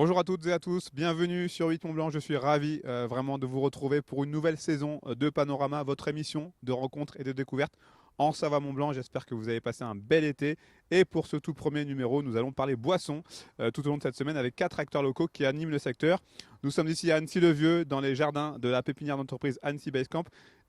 Bonjour à toutes et à tous, bienvenue sur 8 Mont Blanc. Je suis ravi vraiment de vous retrouver pour une nouvelle saison de Panorama, votre émission de rencontres et de découvertes en Savoie Mont Blanc. J'espère que vous avez passé un bel été. Et pour ce tout premier numéro, nous allons parler boissons tout au long de cette semaine avec 4 acteurs locaux qui animent le secteur. Nous sommes ici à Annecy-le-Vieux, dans les jardins de la pépinière d'entreprise Annecy Basecamp.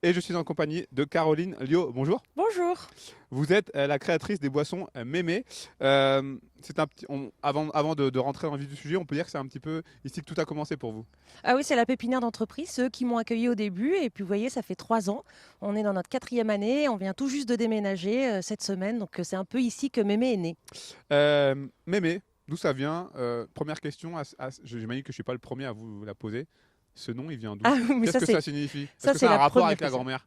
Et je suis en compagnie de Caroline Liot. Bonjour. Bonjour. Vous êtes la créatrice des boissons Mémé. C'est un petit, avant de rentrer dans le vif du sujet, on peut dire que c'est un petit peu ici que tout a commencé pour vous. Ah oui, c'est la pépinière d'entreprise, ceux qui m'ont accueilli au début. Et puis vous voyez, ça fait 3 ans. On est dans notre 4e année. On vient tout juste de déménager cette semaine. Donc c'est un peu ici que Mémé est né. Mémé, d'où ça vient? Première question, j'imagine que je ne suis pas le premier à vous la poser. Ce nom, il vient d'où? Ah oui, mais Qu'est-ce ça que c'est ça signifie? Est-ce ça que c'est ça a un la rapport première avec la question. grand-mère?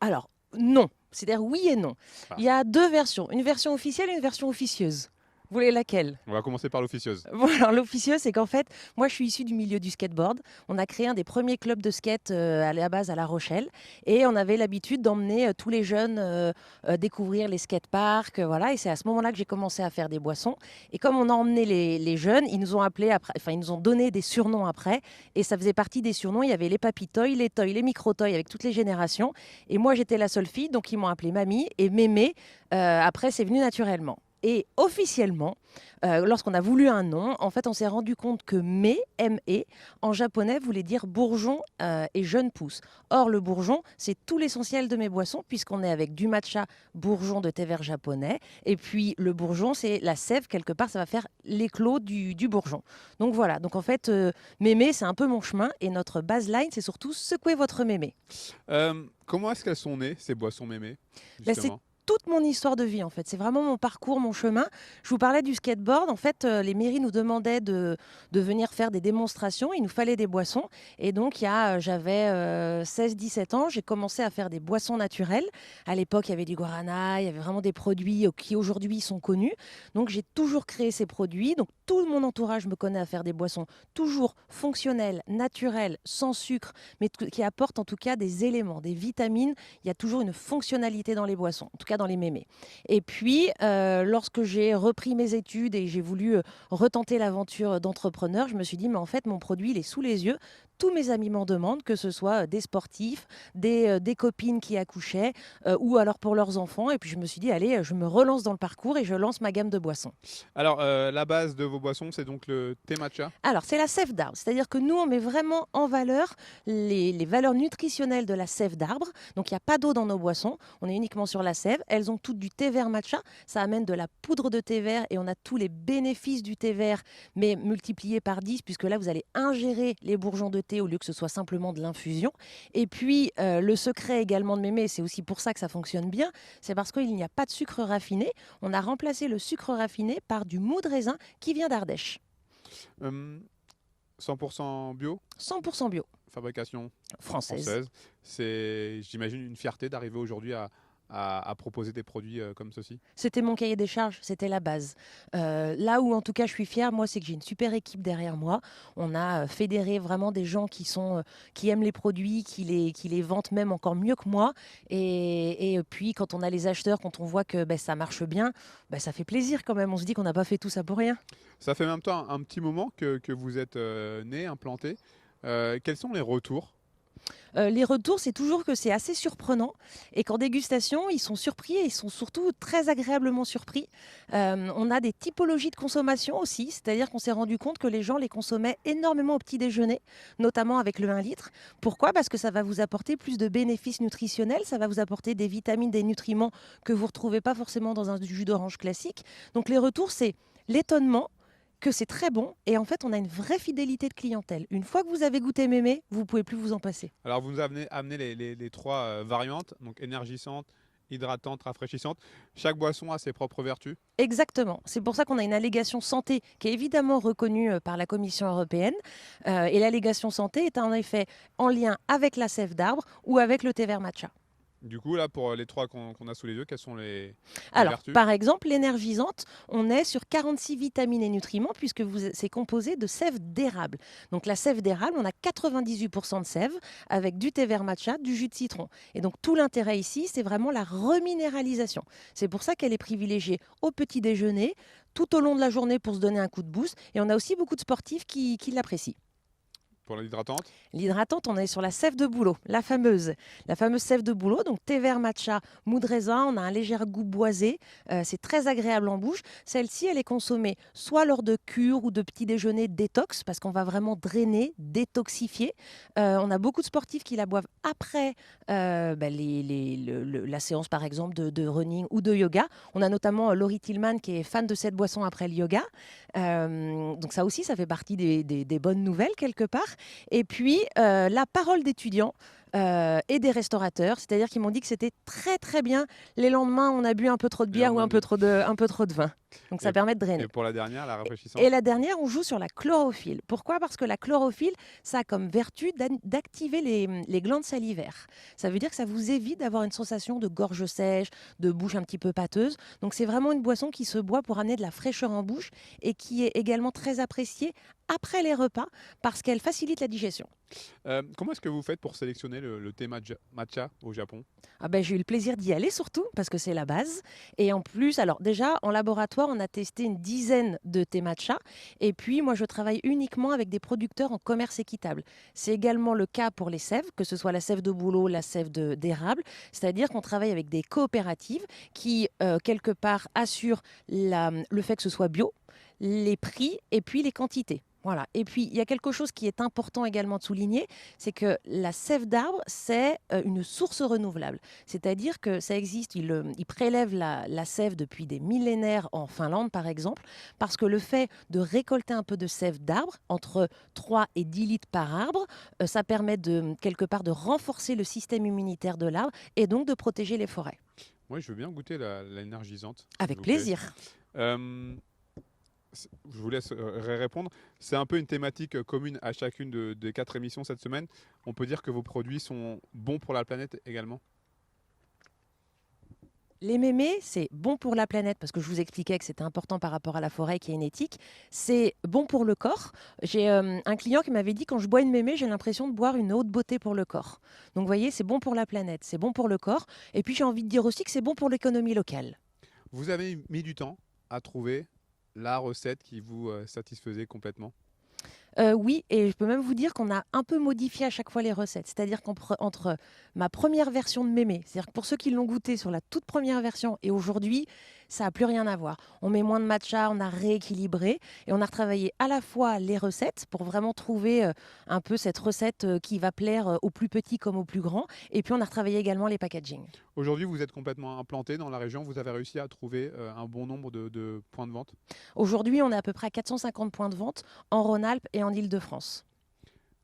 Alors non. C'est-à-dire oui et non. Ah, Il y a deux versions, une version officielle et une version officieuse. Vous voulez laquelle? on va commencer par l'officieuse. Bon, alors l'officieux, c'est qu'en fait, moi, je suis issue du milieu du skateboard. On a créé un des premiers clubs de skate à la base à La Rochelle. Et on avait l'habitude d'emmener tous les jeunes découvrir les skateparks. Voilà. Et c'est à ce moment-là que j'ai commencé à faire des boissons. Et comme on a emmené les jeunes, ils nous ont appelés après, enfin, ils nous ont donné des surnoms après. Et ça faisait partie des surnoms. Il y avait les papy-toys, les toys, les micro-toys avec toutes les générations. Et moi, j'étais la seule fille. Donc, ils m'ont appelée Mamie. Et Mémé, après, c'est venu naturellement. Et officiellement, lorsqu'on a voulu un nom, en fait, on s'est rendu compte que M-E, en japonais, voulait dire bourgeon et jeune pousse. Or, le bourgeon, c'est tout l'essentiel de mes boissons, puisqu'on est avec du matcha bourgeon de thé vert japonais. Et puis, le bourgeon, c'est la sève, quelque part, ça va faire l'éclos du bourgeon. Donc voilà, donc en fait, mémé, c'est un peu mon chemin. Et notre baseline, c'est surtout secouer votre mémé. Comment est-ce qu'elles sont nées, ces boissons Mémé, Ben, c'est justement? toute mon histoire de vie en fait. C'est vraiment mon parcours, mon chemin. Je vous parlais du skateboard. En fait, les mairies nous demandaient de venir faire des démonstrations. Il nous fallait des boissons. Et donc, j'avais 16-17 ans. J'ai commencé à faire des boissons naturelles. À l'époque, il y avait du guarana. Il y avait vraiment des produits qui aujourd'hui sont connus. Donc, j'ai toujours créé ces produits. Donc, tout mon entourage me connaît à faire des boissons toujours fonctionnelles, naturelles, sans sucre, mais qui apportent en tout cas des éléments, des vitamines. Il y a toujours une fonctionnalité dans les boissons, en tout cas dans les mémés. Et puis, lorsque j'ai repris mes études et j'ai voulu retenter l'aventure d'entrepreneur, je me suis dit, mais en fait, mon produit, il est sous les yeux. Tous mes amis m'en demandent, que ce soit des sportifs, des copines qui accouchaient, ou alors pour leurs enfants. Et puis, je me suis dit, allez, je me relance dans le parcours et je lance ma gamme de boissons. Alors, la base de vos boissons, c'est donc le thé matcha. Alors, c'est la sève d'arbre. C'est-à-dire que nous, on met vraiment en valeur les valeurs nutritionnelles de la sève d'arbre. Donc, il n'y a pas d'eau dans nos boissons. On est uniquement sur la sève. Elles ont toutes du thé vert matcha. Ça amène de la poudre de thé vert et on a tous les bénéfices du thé vert, mais multipliés par 10, puisque là, vous allez ingérer les bourgeons de thé au lieu que ce soit simplement de l'infusion. Et puis, le secret également de mémé, c'est aussi pour ça que ça fonctionne bien, c'est parce qu'il n'y a pas de sucre raffiné. On a remplacé le sucre raffiné par du mou de raisin qui vient d'Ardèche. Hum, 100% bio, 100% bio, fabrication française. française. C'est, j'imagine, une fierté d'arriver aujourd'hui à proposer des produits comme ceci. C'était mon cahier des charges, c'était la base. Là où en tout cas je suis fière, moi, c'est que j'ai une super équipe derrière moi. On a fédéré vraiment des gens qui aiment les produits, qui les vendent même encore mieux que moi. Et puis quand on a les acheteurs, quand on voit que ben, ça marche bien, ben, ça fait plaisir quand même. On se dit qu'on n'a pas fait tout ça pour rien. Ça fait en même temps un petit moment que vous êtes né, implanté. Quels sont les retours? Les retours, c'est toujours que c'est assez surprenant et qu'en dégustation, ils sont surpris et ils sont surtout très agréablement surpris. On a des typologies de consommation aussi, c'est-à-dire qu'on s'est rendu compte que les gens les consommaient énormément au petit déjeuner, notamment avec le 1 litre. Pourquoi? Parce que ça va vous apporter plus de bénéfices nutritionnels, ça va vous apporter des vitamines, des nutriments que vous ne retrouvez pas forcément dans un jus d'orange classique. Donc les retours, c'est l'étonnement que c'est très bon et en fait on a une vraie fidélité de clientèle. Une fois que vous avez goûté mémé, vous pouvez plus vous en passer. Alors, vous nous avez amené les trois variantes, donc énergisante, hydratante, rafraîchissante. Chaque boisson a ses propres vertus. Exactement. C'est pour ça qu'on a une allégation santé qui est évidemment reconnue par la Commission européenne. Et l'allégation santé est en effet en lien avec la sève d'arbre ou avec le thé vert matcha. Du coup, là, pour les trois qu'on a sous les yeux, quelles sont les Alors, vertus? par exemple, l'énergisante, on est sur 46 vitamines et nutriments puisque c'est composé de sève d'érable. Donc la sève d'érable, on a 98% de sève avec du thé vert matcha, du jus de citron. Et donc tout l'intérêt ici, c'est vraiment la reminéralisation. C'est pour ça qu'elle est privilégiée au petit déjeuner, tout au long de la journée pour se donner un coup de boost. Et on a aussi beaucoup de sportifs qui l'apprécient. Pour l'hydratante? L'hydratante, on est sur la sève de bouleau, la fameuse sève de bouleau. Donc thé vert matcha, mou de raisin, on a un léger goût boisé. C'est très agréable en bouche. Celle-ci, elle est consommée soit lors de cures ou de petits déjeuners détox, parce qu'on va vraiment drainer, détoxifier. On a beaucoup de sportifs qui la boivent après la séance, par exemple, de running ou de yoga. On a notamment Laurie Tillman qui est fan de cette boisson après le yoga. Donc ça aussi, ça fait partie des bonnes nouvelles quelque part. Et puis, la parole d'étudiants et des restaurateurs, c'est-à-dire qu'ils m'ont dit que c'était très très bien. Les lendemains, on a bu un peu trop de Les bière ou lendemains de- un peu trop de vin. Donc ça Et, permet de et drainer. pour la dernière, la Et rafraîchissante? la dernière, on joue sur la chlorophylle. Pourquoi? Parce que la chlorophylle, ça a comme vertu d'activer les glandes salivaires. Ça veut dire que ça vous évite d'avoir une sensation de gorge sèche, de bouche un petit peu pâteuse. Donc c'est vraiment une boisson qui se boit pour amener de la fraîcheur en bouche et qui est également très appréciée après les repas parce qu'elle facilite la digestion. Comment est-ce que vous faites pour sélectionner le thé matcha au Japon? Ah ben, j'ai eu le plaisir d'y aller surtout parce que c'est la base. Et en plus, alors déjà en laboratoire, on a testé une dizaine de thé matcha. Et puis moi, je travaille uniquement avec des producteurs en commerce équitable. C'est également le cas pour les sèves, que ce soit la sève de bouleau, la sève d'érable. C'est-à-dire qu'on travaille avec des coopératives qui, quelque part, assurent le fait que ce soit bio, les prix et puis les quantités. Voilà. Et puis, il y a quelque chose qui est important également de souligner, c'est que la sève d'arbre, c'est une source renouvelable. C'est-à-dire que ça existe, ils prélèvent la sève depuis des millénaires en Finlande, par exemple, parce que le fait de récolter un peu de sève d'arbre, entre 3 et 10 litres par arbre, ça permet quelque part de renforcer le système immunitaire de l'arbre et donc de protéger les forêts. Moi, je veux bien goûter l'énergisante, s'il Avec vous plaît. plaisir. Euh, je vous laisse répondre. C'est un peu une thématique commune à chacune des quatre émissions cette semaine. On peut dire que vos produits sont bons pour la planète également. Les mémés, c'est bon pour la planète parce que je vous expliquais que c'était important par rapport à la forêt qui est une éthique. C'est bon pour le corps. J'ai un client qui m'avait dit quand je bois une mémé, j'ai l'impression de boire une haute beauté pour le corps. Donc vous voyez, c'est bon pour la planète, c'est bon pour le corps. Et puis j'ai envie de dire aussi que c'est bon pour l'économie locale. Vous avez mis du temps à trouver la recette qui vous satisfaisait complètement. Oui, et je peux même vous dire qu'on a un peu modifié à chaque fois les recettes. C'est-à-dire qu'entre ma première version de mémé, c'est-à-dire que pour ceux qui l'ont goûté sur la toute première version et aujourd'hui, ça n'a plus rien à voir. On met moins de matcha, on a rééquilibré et on a retravaillé à la fois les recettes pour vraiment trouver un peu cette recette qui va plaire aux plus petits comme aux plus grands. Et puis on a retravaillé également les packaging. Aujourd'hui, vous êtes complètement implanté dans la région. Vous avez réussi à trouver un bon nombre de points de vente. Aujourd'hui, on est à peu près à 450 points de vente en Rhône-Alpes et en Île-de-France.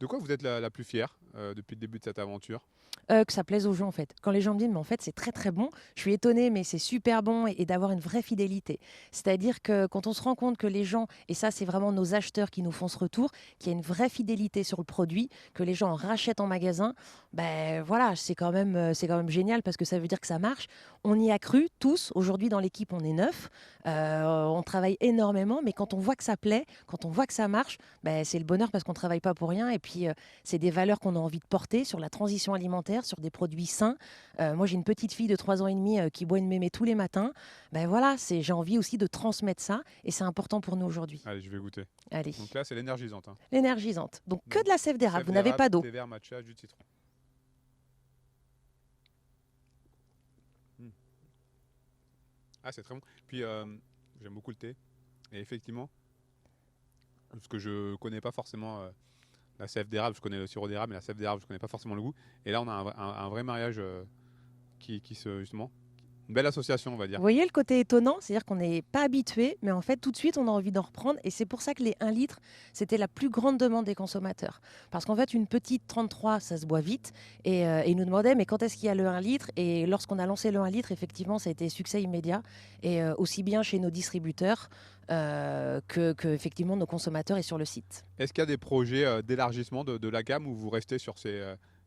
De quoi vous êtes la plus fière depuis le début de cette aventure? Que ça plaise aux gens en fait. Quand les gens me disent mais en fait c'est très très bon, je suis étonnée mais c'est super bon et d'avoir une vraie fidélité. C'est-à-dire que quand on se rend compte que les gens, et ça c'est vraiment nos acheteurs qui nous font ce retour, qu'il y a une vraie fidélité sur le produit, que les gens en rachètent en magasin, ben voilà, c'est quand même génial parce que ça veut dire que ça marche. On y a cru tous, aujourd'hui dans l'équipe on est 9, on travaille énormément mais quand on voit que ça plaît, quand on voit que ça marche, ben, c'est le bonheur parce qu'on travaille pas pour rien et puis c'est des valeurs qu'on a envie de porter sur la transition alimentaire, sur des produits sains. Moi, j'ai une petite fille de 3 ans et demi qui boit une mémé tous les matins. Ben voilà, j'ai envie aussi de transmettre ça et c'est important pour nous aujourd'hui. Allez, je vais goûter. Allez, Donc là, c'est l'énergisante. Hein. l'énergisante. Donc que Donc, de la sève d'érable, sève vous n'avez d'érable, pas d'eau. thé vert, matcha, jus de citron. Hmm. Ah, c'est très bon. Puis, j'aime beaucoup le thé. Et effectivement, parce que je connais pas forcément la sève d'érable, je connais le sirop d'érable, mais la sève d'érable, je connais pas forcément le goût. Et là, on a un vrai mariage qui se justement, une belle association, on va dire. Vous voyez le côté étonnant, c'est-à-dire qu'on n'est pas habitué, mais en fait tout de suite on a envie d'en reprendre et c'est pour ça que les 1 litre, c'était la plus grande demande des consommateurs. Parce qu'en fait une petite 33, ça se boit vite et ils nous demandaient mais quand est-ce qu'il y a le 1 litre. Et lorsqu'on a lancé le 1 litre, effectivement ça a été succès immédiat et aussi bien chez nos distributeurs que effectivement nos consommateurs et sur le site. Est-ce qu'il y a des projets d'élargissement de la gamme ou vous restez sur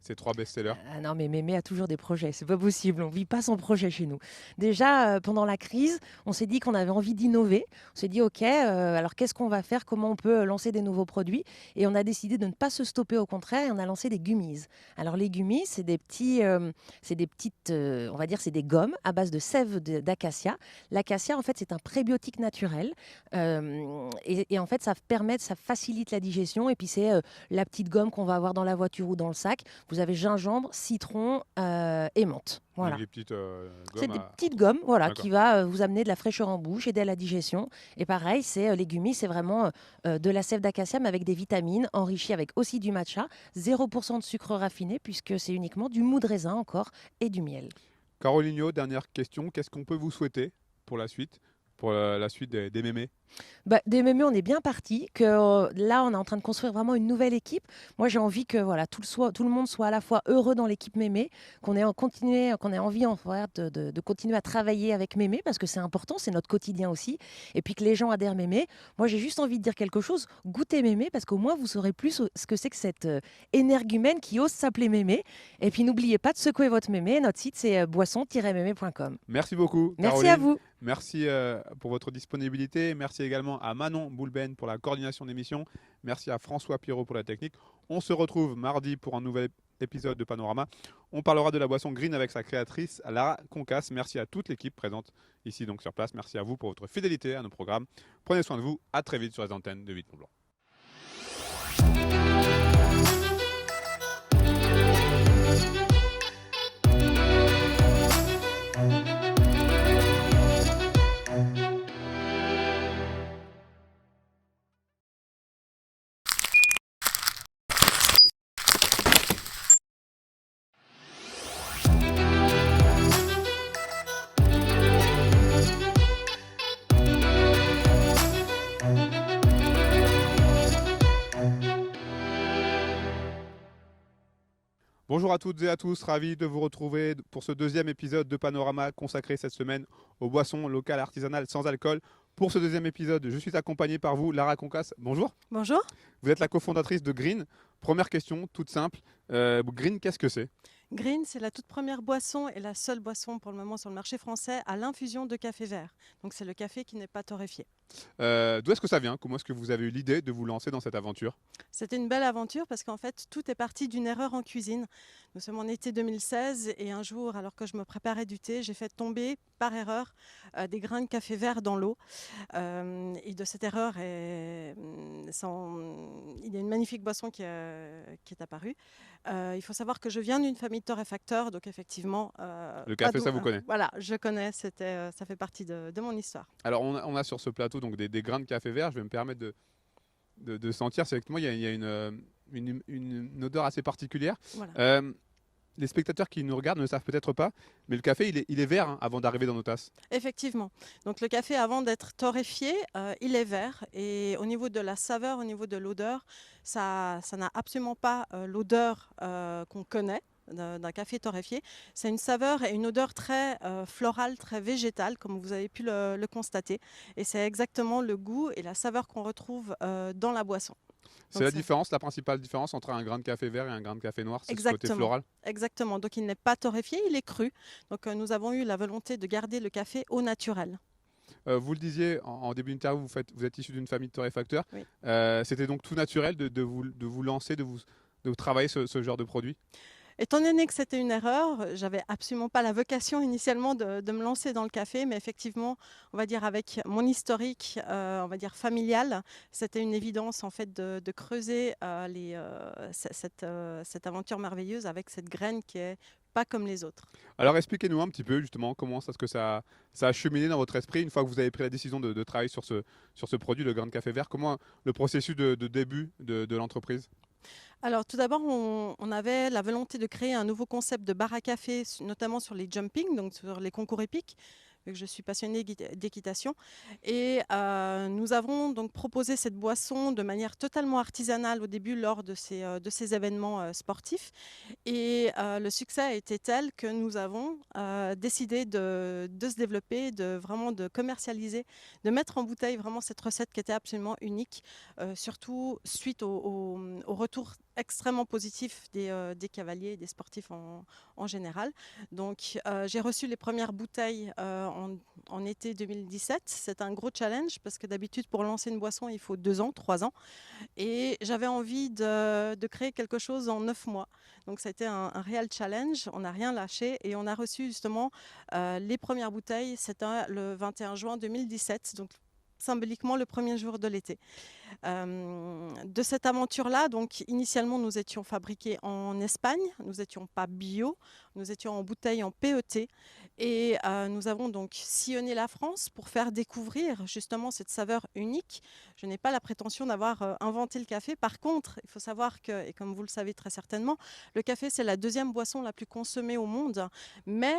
ces 3 best-sellers? Ah non, mais Mémé a toujours des projets, c'est pas possible, on vit pas sans projet chez nous. Déjà, pendant la crise, on s'est dit qu'on avait envie d'innover. On s'est dit: «OK, alors qu'est-ce qu'on va faire? Comment on peut, lancer des nouveaux produits?» Et on a décidé de ne pas se stopper, au contraire, et on a lancé des gummies. Alors les gummies, c'est des petites, on va dire, c'est des gommes à base de sève d'acacia. L'acacia, en fait, c'est un prébiotique naturel, et en fait, ça facilite la digestion et puis c'est, la petite gomme qu'on va avoir dans la voiture ou dans le sac. Vous avez gingembre, citron et menthe. Donc Voilà. des petites C'est gommes des à... petites gommes, voilà, D'accord. qui va vous amener de la fraîcheur en bouche, aider à la digestion. Et pareil, c'est les gummies, c'est vraiment de la sève d'acacia, mais avec des vitamines, enrichie avec aussi du matcha, 0% de sucre raffiné, puisque c'est uniquement du mou de raisin encore et du miel. Carolinho, dernière question. Qu'est-ce qu'on peut vous souhaiter pour la suite? Pour la suite des mémés? Bah, des mémés, on est bien parti. Que là, on est en train de construire vraiment une nouvelle équipe. Moi, j'ai envie que voilà, tout le monde soit à la fois heureux dans l'équipe mémé, qu'on ait envie de continuer à travailler avec mémé parce que c'est important, c'est notre quotidien aussi. Et puis que les gens adhèrent mémé. Moi, j'ai juste envie de dire quelque chose. Goûtez mémé parce qu'au moins vous saurez plus ce que c'est que cette énergumène qui ose s'appeler mémé. Et puis n'oubliez pas de secouer votre mémé. Notre site c'est boisson-mémé.com. Merci beaucoup, Merci à Caroline. vous. Merci pour votre disponibilité. Merci également à Manon Boulben pour la coordination d'émission. Merci à François Pirot pour la technique. On se retrouve mardi pour un nouvel épisode de Panorama. On parlera de la boisson green avec sa créatrice, Lara Concas. Merci à toute l'équipe présente ici donc sur place. Merci à vous pour votre fidélité à nos programmes. Prenez soin de vous. À très vite sur les antennes de 8 Mont Blanc. Bonjour à toutes et à tous, ravi de vous retrouver pour ce deuxième épisode de Panorama consacré cette semaine aux boissons locales artisanales sans alcool. Pour ce deuxième épisode, je suis accompagné par vous, Lara Concas. Bonjour. Bonjour. Vous êtes la cofondatrice de Green. Première question, toute simple. Green, qu'est-ce que c'est? Green, c'est la toute première boisson et la seule boisson pour le moment sur le marché français à l'infusion de café vert. Donc c'est le café qui n'est pas torréfié. D'où est-ce que ça vient? Comment est-ce que vous avez eu l'idée de vous lancer dans cette aventure? C'était une belle aventure parce qu'en fait, tout est parti d'une erreur en cuisine. Nous sommes en été 2016 et un jour, alors que je me préparais du thé, j'ai fait tomber par erreur des grains de café vert dans l'eau. Et de cette erreur, il y a une magnifique boisson qui est apparue. Il faut savoir que je viens d'une famille de torréfacteurs, donc effectivement... Le café, ça vous connaît? Voilà, je connais, ça fait partie de mon histoire. Alors, on a sur ce plateau donc, des grains de café vert. Je vais me permettre de sentir. C'est effectivement, il y a une odeur assez particulière. Voilà. Les spectateurs qui nous regardent ne le savent peut-être pas, mais le café, il est vert hein, avant d'arriver dans nos tasses. Effectivement. Donc le café, avant d'être torréfié, il est vert. Et au niveau de la saveur, au niveau de l'odeur, ça n'a absolument pas l'odeur qu'on connaît d'un café torréfié. C'est une saveur et une odeur très florale, très végétale, comme vous avez pu le constater. Et c'est exactement le goût et la saveur qu'on retrouve dans la boisson. C'est la différence, la principale différence entre un grain de café vert et un grain de café noir, c'est ce côté floral. Exactement. Donc il n'est pas torréfié, il est cru. Donc nous avons eu la volonté de garder le café au naturel. Vous le disiez en début d'interview, vous êtes issu d'une famille de torréfacteurs. Oui. C'était donc tout naturel de vous lancer, de travailler ce genre de produit? Étant donné que c'était une erreur, j'avais absolument pas la vocation initialement de me lancer dans le café, mais effectivement, on va dire avec mon historique, on va dire familial, c'était une évidence en fait de creuser cette aventure merveilleuse avec cette graine qui est pas comme les autres. Alors expliquez-nous un petit peu justement comment ça a cheminé dans votre esprit une fois que vous avez pris la décision de travailler sur ce produit, le grain de café vert. Comment le processus de début de l'entreprise? Alors tout d'abord, on avait la volonté de créer un nouveau concept de bar à café, notamment sur les jumping, donc sur les concours épiques, vu que je suis passionnée d'équitation. Et nous avons donc proposé cette boisson de manière totalement artisanale au début lors de ces événements sportifs. Et le succès a été tel que nous avons décidé de se développer, vraiment de commercialiser, de mettre en bouteille vraiment cette recette qui était absolument unique, surtout suite au retour extrêmement positif des cavaliers et des sportifs en général. Donc, j'ai reçu les premières bouteilles en été 2017. C'est un gros challenge parce que d'habitude, pour lancer une boisson, il faut 2 ans, 3 ans. Et j'avais envie de créer quelque chose en 9 mois. Donc, ça a été un réel challenge. On n'a rien lâché et on a reçu justement les premières bouteilles. C'était le 21 juin 2017. Donc, symboliquement le premier jour de l'été. De cette aventure-là, donc initialement nous étions fabriqués en Espagne, nous n'étions pas bio, nous étions en bouteille en PET et nous avons donc sillonné la France pour faire découvrir justement cette saveur unique. Je n'ai pas la prétention d'avoir inventé le café. Par contre, il faut savoir que, et comme vous le savez très certainement, le café c'est la deuxième boisson la plus consommée au monde, mais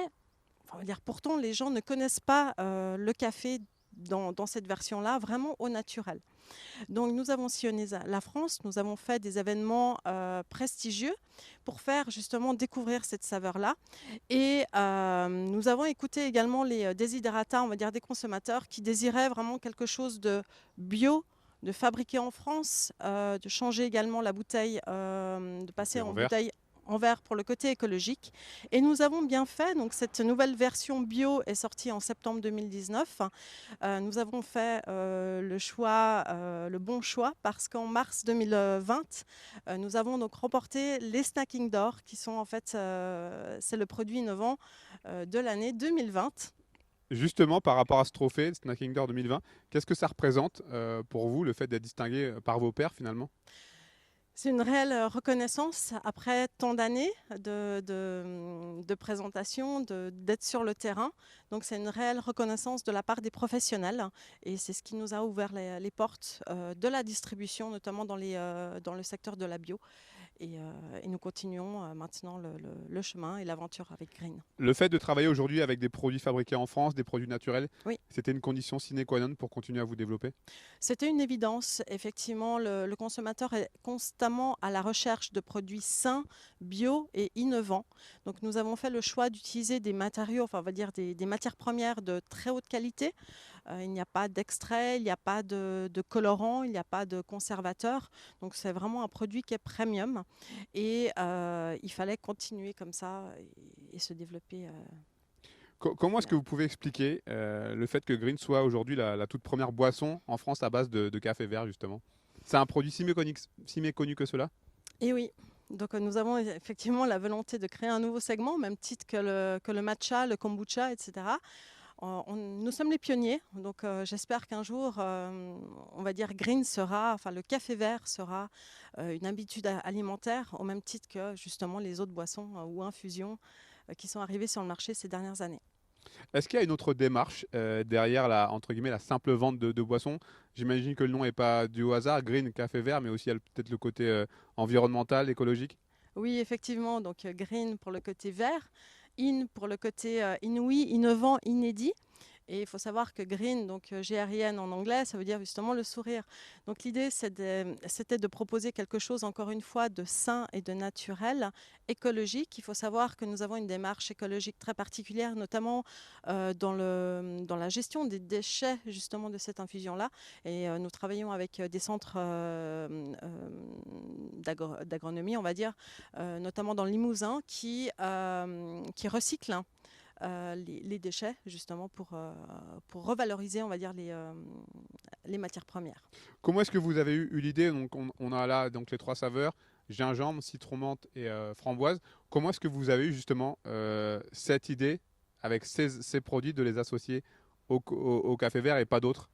on va dire, pourtant les gens ne connaissent pas le café dans cette version-là, vraiment au naturel. Donc nous avons sillonné la France, nous avons fait des événements prestigieux pour faire justement découvrir cette saveur-là. Et nous avons écouté également les desiderata, on va dire des consommateurs qui désiraient vraiment quelque chose de bio, de fabriquer en France, de changer également la bouteille, de passer en bouteille en verre pour le côté écologique. Et nous avons bien fait. Donc, cette nouvelle version bio est sortie en septembre 2019. Nous avons fait le bon choix parce qu'en mars 2020, nous avons donc remporté les Snacking d'Or qui sont en fait, c'est le produit innovant de l'année 2020. Justement, par rapport à ce trophée, Snacking d'Or 2020, qu'est-ce que ça représente pour vous, le fait d'être distingué par vos pairs finalement? C'est une réelle reconnaissance après tant d'années de présentation, d'être sur le terrain. Donc c'est une réelle reconnaissance de la part des professionnels et c'est ce qui nous a ouvert les portes de la distribution, notamment dans le secteur de la bio. Et nous continuons maintenant le chemin et l'aventure avec Green. Le fait de travailler aujourd'hui avec des produits fabriqués en France, des produits naturels, oui. C'était une condition sine qua non pour continuer à vous développer? C'était une évidence. Effectivement, le consommateur est constamment à la recherche de produits sains, bio et innovants. Donc nous avons fait le choix d'utiliser des matériaux, enfin on va dire des matières premières de très haute qualité. Il n'y a pas d'extrait, il n'y a pas de colorant, il n'y a pas de conservateur. Donc c'est vraiment un produit qui est premium. Et il fallait continuer comme ça et se développer. Comment est-ce que vous pouvez expliquer le fait que Green soit aujourd'hui la toute première boisson en France à base de café vert, justement? C'est un produit si méconnu que cela? Et oui. Donc nous avons effectivement la volonté de créer un nouveau segment, au même titre que le matcha, le kombucha, etc. Nous sommes les pionniers, donc j'espère qu'un jour, on va dire Green sera, enfin le café vert sera une habitude alimentaire, au même titre que justement les autres boissons ou infusions qui sont arrivées sur le marché ces dernières années. Est-ce qu'il y a une autre démarche derrière entre guillemets, la simple vente de boissons? J'imagine que le nom n'est pas dû au hasard, Green, café vert, mais aussi peut-être le côté environnemental, écologique? Oui, effectivement, donc Green pour le côté vert, In pour le côté inouï, innovant, inédit. Et il faut savoir que green, donc G-R-I-N en anglais, ça veut dire justement le sourire. Donc l'idée, c'était de proposer quelque chose, encore une fois, de sain et de naturel, écologique. Il faut savoir que nous avons une démarche écologique très particulière, notamment dans la gestion des déchets, justement, de cette infusion-là. Et nous travaillons avec des centres d'agronomie, on va dire, notamment dans le Limousin, qui recyclent les déchets, justement, pour revaloriser, on va dire, les matières premières. Comment est-ce que vous avez eu l'idée? Donc, on a là donc, les 3 saveurs, gingembre, citron menthe et framboise. Comment est-ce que vous avez eu justement cette idée, avec ces produits, de les associer au café vert et pas d'autres?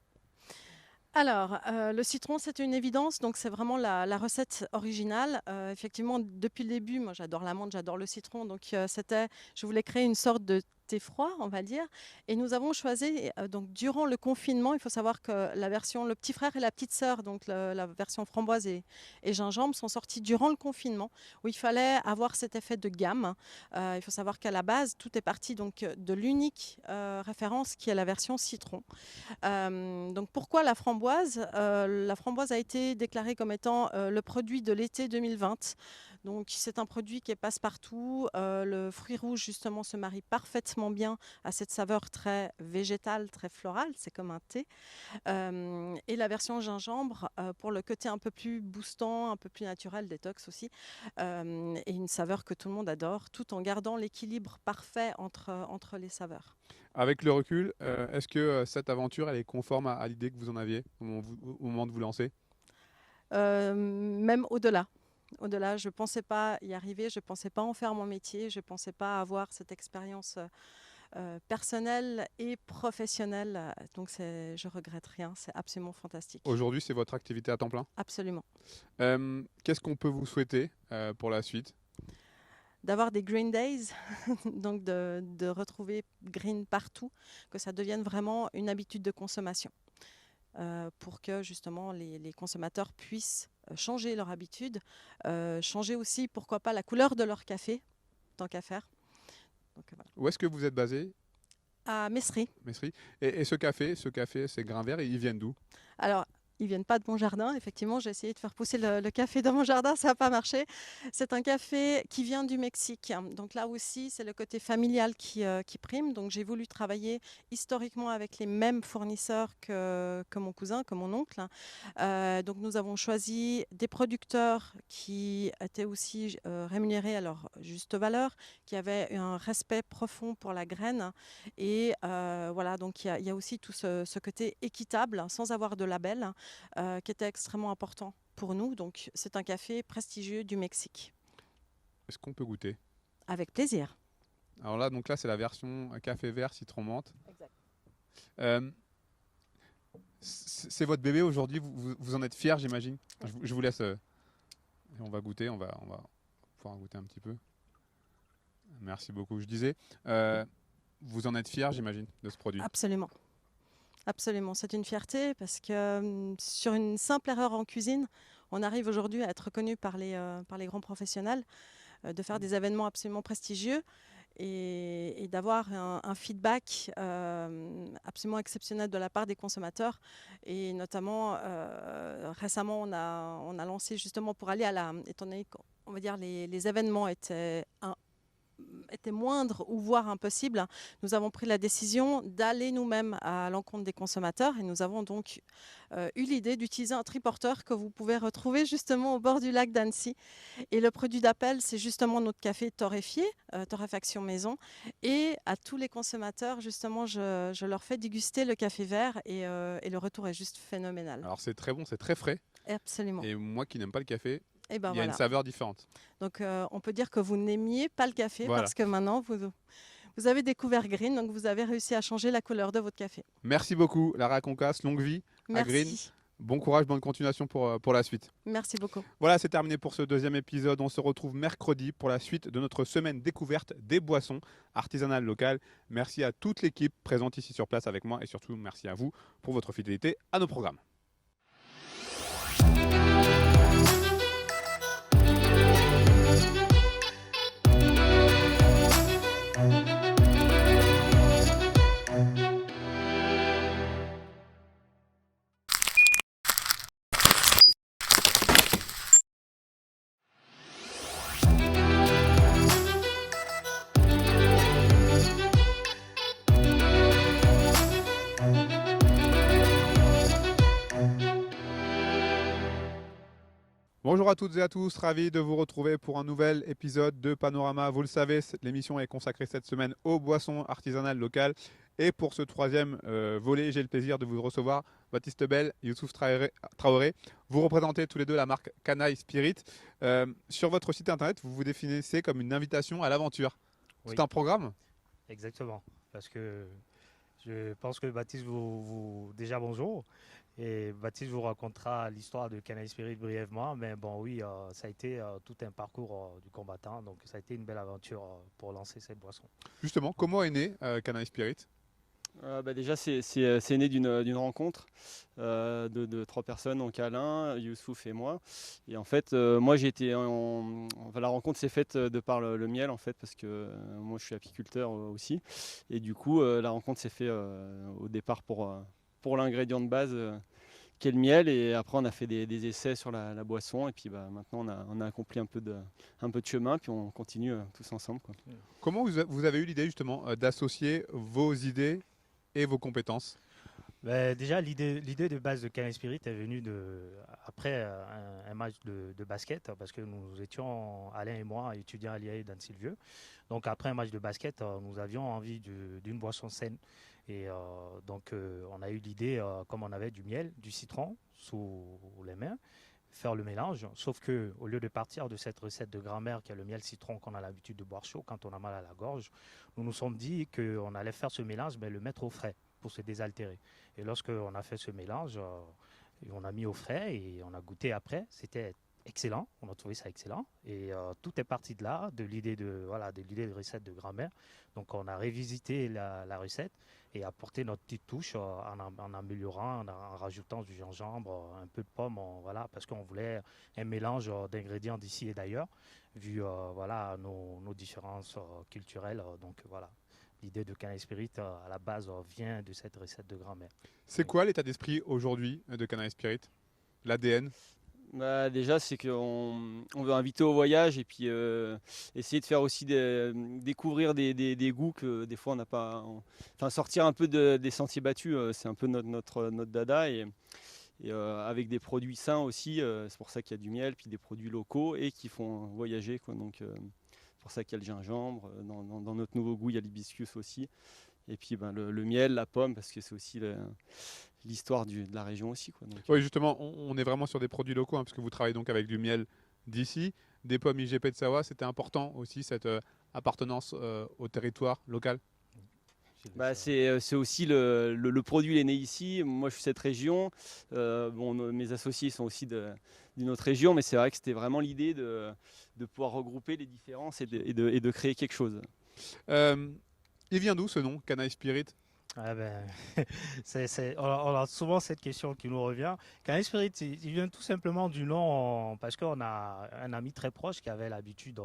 Alors, le citron, c'est une évidence, donc c'est vraiment la recette originale. Effectivement, depuis le début, moi j'adore l'amande, j'adore le citron, donc je voulais créer une sorte de thé froid, on va dire. Et nous avons choisi, donc durant le confinement, il faut savoir que la version Le Petit Frère et la Petite Sœur, donc la version framboise et gingembre, sont sortis durant le confinement, où il fallait avoir cet effet de gamme. Il faut savoir qu'à la base, tout est parti donc de l'unique référence qui est la version citron. Donc pourquoi la framboise? La framboise a été déclarée comme étant le produit de l'été 2020. Donc c'est un produit qui est passe-partout. Le fruit rouge justement se marie parfaitement bien à cette saveur très végétale, très florale, c'est comme un thé. Et la version gingembre pour le côté un peu plus boostant, un peu plus naturel, détox aussi, et une saveur que tout le monde adore, tout en gardant l'équilibre parfait entre les saveurs. Avec le recul, est-ce que cette aventure elle est conforme à l'idée que vous en aviez au moment de vous lancer? Même au-delà. Au-delà, je ne pensais pas y arriver, je ne pensais pas en faire mon métier, je ne pensais pas avoir cette expérience personnelle et professionnelle. Donc je regrette rien, c'est absolument fantastique. Aujourd'hui, c'est votre activité à temps plein. Absolument. Qu'est-ce qu'on peut vous souhaiter pour la suite? D'avoir des Green Days, donc de retrouver green partout, que ça devienne vraiment une habitude de consommation. Pour que justement les consommateurs puissent changer leur habitude, changer aussi, pourquoi pas, la couleur de leur café, tant qu'à faire. Donc, voilà. Où est-ce que vous êtes basé? À Messery. Messery. Et ce café, ces grains verts, ils viennent d'où? Alors, ils viennent pas de mon jardin. Effectivement, j'ai essayé de faire pousser le café dans mon jardin, ça n'a pas marché. C'est un café qui vient du Mexique. Donc là aussi, c'est le côté familial qui prime. Donc j'ai voulu travailler historiquement avec les mêmes fournisseurs que mon cousin, que mon oncle. Donc nous avons choisi des producteurs qui étaient aussi rémunérés à leur juste valeur, qui avaient un respect profond pour la graine. Et voilà, donc il y a aussi tout ce côté équitable, sans avoir de label, qui était extrêmement important pour nous. Donc c'est un café prestigieux du Mexique. Est-ce qu'on peut goûter? Avec plaisir. Alors là, donc là, c'est la version café vert citron menthe. Exact. C'est votre bébé aujourd'hui, vous en êtes fier, j'imagine. Je vous laisse. On va goûter, on va pouvoir goûter un petit peu. Merci beaucoup. Je disais, vous en êtes fier, j'imagine, de ce produit. Absolument. Absolument, c'est une fierté parce que sur une simple erreur en cuisine, on arrive aujourd'hui à être reconnu par les grands professionnels, de faire des événements absolument prestigieux et d'avoir un feedback absolument exceptionnel de la part des consommateurs. Et notamment, récemment, on a lancé justement pour aller étant donné qu'on va dire les événements étaient moindres ou voire impossibles, nous avons pris la décision d'aller nous-mêmes à l'encontre des consommateurs et nous avons donc eu l'idée d'utiliser un triporteur que vous pouvez retrouver justement au bord du lac d'Annecy. Et le produit d'appel, c'est justement notre café torréfié, torréfaction maison. Et à tous les consommateurs, justement, je leur fais déguster le café vert et le retour est juste phénoménal. Alors c'est très bon, c'est très frais. Absolument. Et moi qui n'aime pas le café, Et ben il y a voilà. une saveur différente. Donc on peut dire que vous n'aimiez pas le café Voilà. parce que maintenant vous avez découvert Green, donc vous avez réussi à changer la couleur de votre café. Merci beaucoup, Lara Concas. Longue vie à Green. Merci. Bon courage, bonne continuation pour la suite. Merci beaucoup. Voilà, c'est terminé pour ce deuxième épisode. On se retrouve mercredi pour la suite de notre semaine découverte des boissons artisanales locales. Merci à toute l'équipe présente ici sur place avec moi et surtout merci à vous pour votre fidélité à nos programmes. Bonjour à toutes et à tous, ravi de vous retrouver pour un nouvel épisode de Panorama. Vous le savez, l'émission est consacrée cette semaine aux boissons artisanales locales. Et pour ce troisième volet, j'ai le plaisir de vous recevoir Baptiste Bell, Youssouf Traoré. Vous représentez tous les deux la marque Canaille Spirit. Sur votre site internet, vous vous définissez comme une invitation à l'aventure. Oui. C'est un programme? Exactement, parce que je pense que Baptiste déjà bonjour, et Baptiste vous racontera l'histoire de Canaille Spirit brièvement, mais bon oui, ça a été tout un parcours du combattant, donc ça a été une belle aventure pour lancer cette boisson. Justement, comment est né Canaille Spirit? Déjà, c'est né d'une rencontre de trois personnes, donc Alain, Youssouf et moi. Et en fait, moi, la rencontre s'est faite de par le miel, en fait, parce que moi, je suis apiculteur aussi. Et du coup, la rencontre s'est faite au départ pour l'ingrédient de base qu'est le miel. Et après, on a fait des essais sur la boisson. Et puis maintenant, on a accompli un peu de chemin. Puis on continue tous ensemble, quoi. Comment vous avez eu l'idée justement d'associer vos idées et vos compétences? Déjà, l'idée de base de Canal Spirit est venue après un match de basket, parce que nous étions, Alain et moi, étudiants à l'IAE d'Anne-Sylvieux. Donc, après un match de basket, nous avions envie d'une boisson saine. Et donc, on a eu l'idée, comme on avait du miel, du citron sous les mains, faire le mélange. Sauf que, au lieu de partir de cette recette de grand-mère qui est le miel citron qu'on a l'habitude de boire chaud quand on a mal à la gorge, nous nous sommes dit qu'on allait faire ce mélange, mais le mettre au frais pour se désaltérer. Et lorsqu'on a fait ce mélange, on a mis au frais et on a goûté après. C'était excellent, on a trouvé ça excellent. Et tout est parti de là, de l'idée de recette de grand-mère. Donc on a révisité la recette et apporté notre petite touche en améliorant, en rajoutant du gingembre, un peu de pomme, voilà, parce qu'on voulait un mélange d'ingrédients d'ici et d'ailleurs, vu voilà, nos différences culturelles. Donc voilà. L'idée de Canal Spirit, à la base, vient de cette recette de grand-mère. C'est quoi l'état d'esprit aujourd'hui de Canal Spirit? L'ADN? Déjà, c'est qu'on veut inviter au voyage et puis essayer de faire aussi découvrir des goûts que des fois on n'a pas. Enfin, sortir un peu des sentiers battus, c'est un peu notre dada. Et avec des produits sains aussi, c'est pour ça qu'il y a du miel, puis des produits locaux et qui font voyager, quoi. Donc, c'est pour ça qu'il y a le gingembre. Dans notre nouveau goût, il y a l'hibiscus aussi. Et puis le miel, la pomme, parce que c'est aussi l'histoire de la région aussi, quoi. Donc, Oui, justement, on est vraiment sur des produits locaux, hein, parce que vous travaillez donc avec du miel d'ici, des pommes IGP de Savoie. C'était important aussi cette appartenance au territoire local. c'est aussi le produit, il est né ici. Moi, je suis de cette région. Mes associés sont aussi d'une autre région, mais c'est vrai que c'était vraiment l'idée de pouvoir regrouper les différences et de créer quelque chose. Il vient d'où ce nom, Canal Spirit? Ah ben, on a souvent cette question qui nous revient. Canal Spirit, il vient tout simplement du nom, parce qu'on a un ami très proche qui avait l'habitude,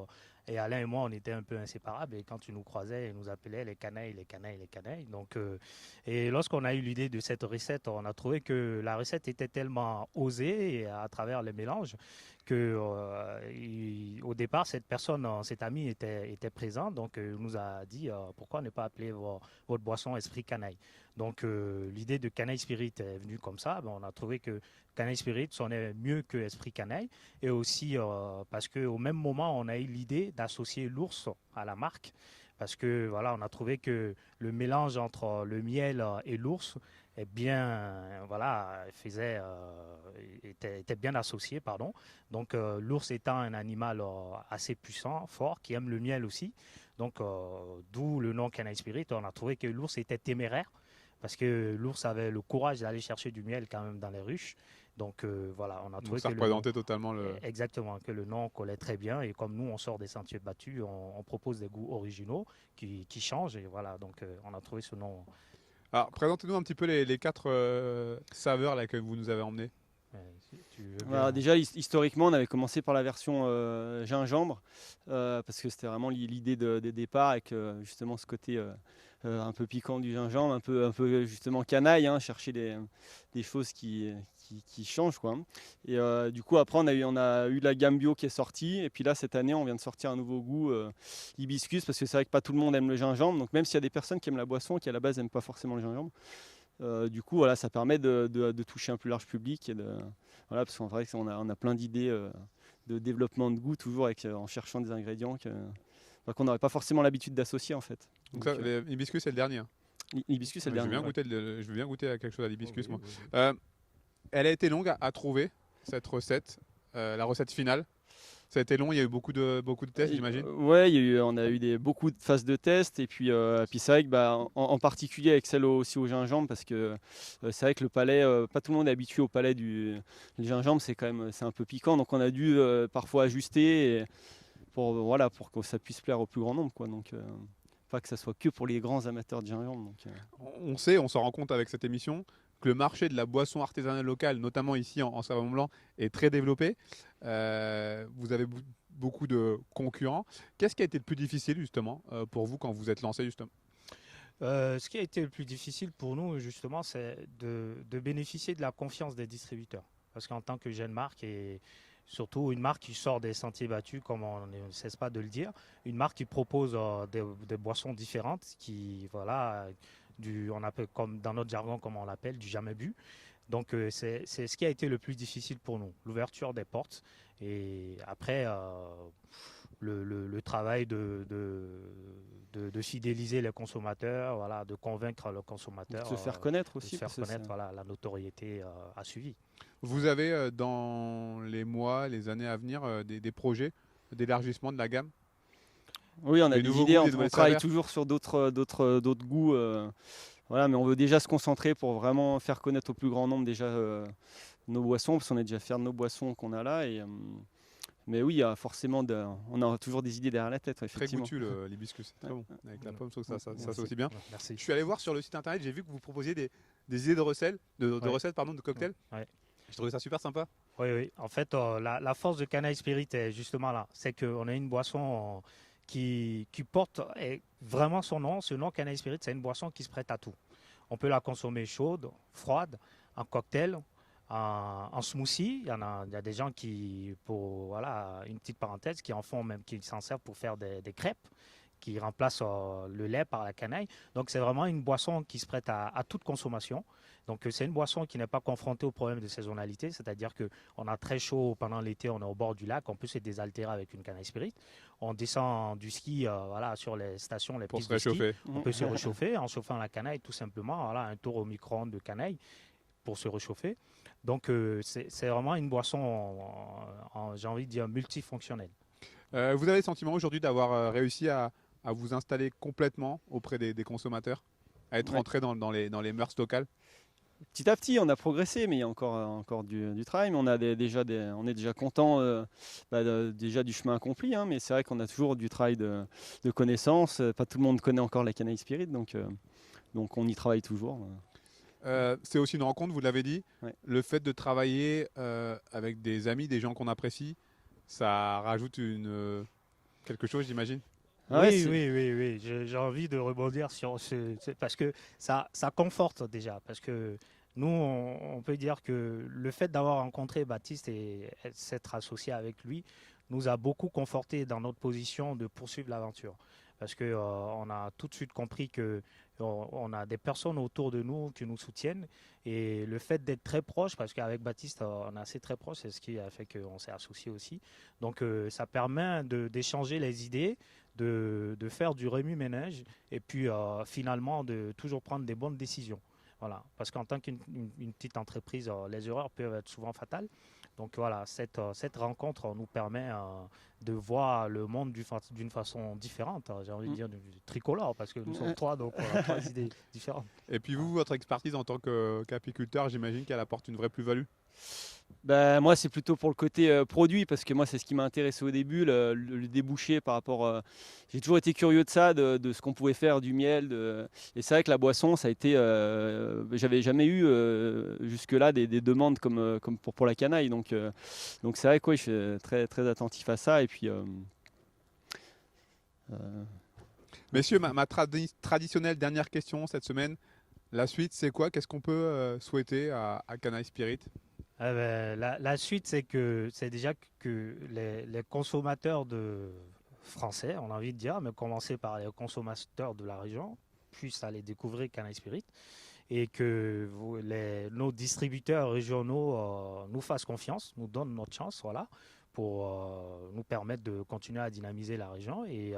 et Alain et moi, on était un peu inséparables, et quand tu nous croisais, il nous appelait les canailles, les canailles, les canailles. Donc, et lorsqu'on a eu l'idée de cette recette, on a trouvé que la recette était tellement osée et à travers les mélanges que au départ, cette personne, cet ami était présent, donc il nous a dit pourquoi ne pas appeler votre boisson Esprit Canaille. Donc l'idée de Canaille Spirit est venue comme ça. On a trouvé que Canaille Spirit sonnait mieux que Esprit Canaille, et aussi parce qu'au même moment, on a eu l'idée d'associer l'ours à la marque. Parce que voilà, on a trouvé que le mélange entre le miel et l'ours est bien, voilà, était bien associé, pardon. Donc l'ours étant un animal assez puissant, fort, qui aime le miel aussi. Donc d'où le nom Canal Spirit. On a trouvé que l'ours était téméraire parce que l'ours avait le courage d'aller chercher du miel quand même dans les ruches. Donc voilà, on a trouvé Donc ça que représentait totalement le... exactement, que le nom collait très bien. Et comme nous, on sort des sentiers battus, on propose des goûts originaux qui changent. Et voilà, donc on a trouvé ce nom. Alors, présentez-nous un petit peu les 4 saveurs là, que vous nous avez emmenées. Si tu veux bien. Déjà, historiquement, on avait commencé par la version gingembre, parce que c'était vraiment l'idée de départ, avec justement ce côté un peu piquant du gingembre, un peu justement canaille, hein, chercher des choses qui changent, quoi. Et du coup, après, on a eu la gamme bio qui est sortie, et puis là, cette année, on vient de sortir un nouveau goût, hibiscus, parce que c'est vrai que pas tout le monde aime le gingembre, donc même s'il y a des personnes qui aiment la boisson, qui à la base n'aiment pas forcément le gingembre, du coup, voilà, ça permet de toucher un plus large public, et voilà, parce qu'en vrai, on a plein d'idées de développement de goût, toujours en cherchant des ingrédients qu'on n'aurait pas forcément l'habitude d'associer, en fait. Donc ça, l'hibiscus, c'est le dernier. L'hibiscus, c'est le Je veux dernier. je veux bien goûter à quelque chose à l'hibiscus, Oui, moi. oui, oui. Elle a été longue à trouver, cette recette, la recette finale. Ça a été long, il y a eu beaucoup de tests, j'imagine. Ouais, on a eu beaucoup de phases de tests, et puis c'est vrai que en particulier avec celle aussi au gingembre, parce que c'est vrai que le palais, pas tout le monde est habitué au palais le gingembre, c'est un peu piquant, donc on a dû parfois ajuster pour que ça puisse plaire au plus grand nombre, quoi. Donc pas que ça soit que pour les grands amateurs de gingembre. Donc, On s'en rend compte avec cette émission, que le marché de la boisson artisanale locale, notamment ici en Savoie-Mont-Blanc, est très développé. Vous avez beaucoup de concurrents. Qu'est-ce qui a été le plus difficile justement pour vous quand vous êtes lancé justement? Ce qui a été le plus difficile pour nous, justement, c'est de bénéficier de la confiance des distributeurs. Parce qu'en tant que jeune marque, et surtout une marque qui sort des sentiers battus, comme on ne cesse pas de le dire, une marque qui propose des boissons différentes, qui, voilà, on appelle, comme dans notre jargon, comme on l'appelle, du jamais bu. Donc, c'est ce qui a été le plus difficile pour nous, l'ouverture des portes. Et après, le travail de fidéliser les consommateurs, voilà, de convaincre le consommateur. De se faire connaître de aussi. se faire parce que connaître, voilà, la notoriété a suivi. Vous avez dans les mois, les années à venir des projets d'élargissement de la gamme? Oui, on a Des des nouveaux idées, goûts, des on nouvelles travaille saveurs. toujours sur d'autres goûts. Voilà, mais on veut déjà se concentrer pour vraiment faire connaître au plus grand nombre déjà nos boissons, parce qu'on est déjà fiers de nos boissons qu'on a là. Mais oui, il y a forcément on a toujours des idées derrière la tête, Très effectivement. goûtu l'hibiscus, c'est très bon. Avec la pomme, je trouve que ça Merci. fait aussi bien. Merci. Je suis allé voir sur le site internet, j'ai vu que vous proposiez des idées de recettes, Ouais. recettes pardon, de cocktails. Ouais. J'ai trouvé ça super sympa. Oui, oui. En fait, la force de Canaille Spirit est justement là. C'est qu'on a une boisson qui porte vraiment son nom. Ce nom, Canaille Spirit, c'est une boisson qui se prête à tout. On peut la consommer chaude, froide, en cocktail, en smoothie. Il y a des gens qui, pour voilà, une petite parenthèse, qui en font même, qui s'en servent pour faire des crêpes, qui remplacent le lait par la canaille. Donc c'est vraiment une boisson qui se prête à toute consommation. Donc c'est une boisson qui n'est pas confrontée au problème de saisonnalité, c'est-à-dire qu'on a très chaud pendant l'été, on est au bord du lac, on peut se désaltérer avec une Canaille Spirit. On descend du ski voilà, sur les stations, les Pour se pistes de ski. réchauffer. On peut se réchauffer en chauffant la canaille tout simplement, voilà, un tour au micro-ondes de canaille pour se réchauffer. Donc c'est vraiment une boisson, j'ai envie de dire, multifonctionnelle. Vous avez le sentiment aujourd'hui d'avoir réussi à vous installer complètement auprès des consommateurs, à être Ouais. rentré dans les mœurs locales? Petit à petit, on a progressé, mais il y a encore du travail. Mais on est déjà content déjà du chemin accompli. Hein, mais c'est vrai qu'on a toujours du travail de connaissance. Pas tout le monde connaît encore la Canaille Spirit, donc on y travaille toujours. C'est aussi une rencontre, vous l'avez dit. Ouais. Le fait de travailler avec des amis, des gens qu'on apprécie, ça rajoute quelque chose, j'imagine. Ah ouais, Oui. J'ai envie de rebondir sur parce que ça conforte déjà. Parce que nous, on peut dire que le fait d'avoir rencontré Baptiste et s'être associé avec lui nous a beaucoup conforté dans notre position de poursuivre l'aventure. Parce que on a tout de suite compris que on a des personnes autour de nous qui nous soutiennent. Et le fait d'être très proche, parce qu'avec Baptiste, on est assez très proche, c'est ce qui a fait qu'on s'est associé aussi. Donc ça permet d'échanger les idées, de faire du remue-ménage et puis finalement de toujours prendre des bonnes décisions. Voilà. Parce qu'en tant qu'une petite entreprise, les erreurs peuvent être souvent fatales. Donc voilà, cette rencontre nous permet de voir le monde d'une façon différente, j'ai envie de dire tricolore, parce que nous sommes trois, donc on a trois idées différentes. Et puis vous, votre expertise en tant qu'apiculteur, j'imagine qu'elle apporte une vraie plus-value. Ben, moi, c'est plutôt pour le côté produit, parce que moi, c'est ce qui m'a intéressé au début, le débouché par rapport. J'ai toujours été curieux de ça, de ce qu'on pouvait faire du miel. Et c'est vrai que la boisson, ça a été. J'avais jamais eu jusque-là des demandes comme pour la canaille. Donc c'est vrai que oui, je suis très, très attentif à ça. Et puis. Messieurs, ma traditionnelle dernière question cette semaine. La suite, c'est quoi? Qu'est-ce qu'on peut souhaiter à Canaille Spirit? La suite, c'est déjà que les consommateurs français, on a envie de dire, mais commencer par les consommateurs de la région, puissent aller découvrir Canaille Spirit et que nos distributeurs régionaux nous fassent confiance, nous donnent notre chance, voilà, pour nous permettre de continuer à dynamiser la région et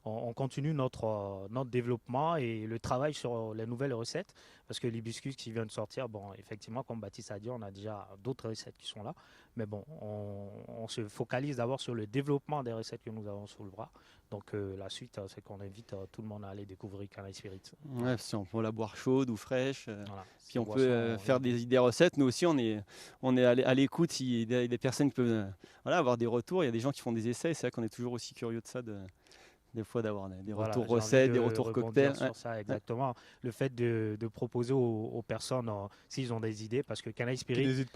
on continue notre développement et le travail sur les nouvelles recettes parce que l'hibiscus qui vient de sortir, bon, effectivement, comme Baptiste a dit, on a déjà d'autres recettes qui sont là, mais bon, on se focalise d'abord sur le développement des recettes que nous avons sous le bras. Donc la suite, c'est qu'on invite tout le monde à aller découvrir Canaille Spirit. Ouais, si on peut la boire chaude ou fraîche. Voilà, Puis on peut faire des idées recettes. Nous aussi, on est à l'écoute. S'il y a des personnes qui peuvent avoir des retours, il y a des gens qui font des essais. C'est vrai qu'on est toujours aussi curieux de ça, des fois d'avoir des retours recettes, des retours cocktails. Sur ça, exactement. Le fait de proposer aux personnes s'ils ont des idées, parce que Canaille Spirit.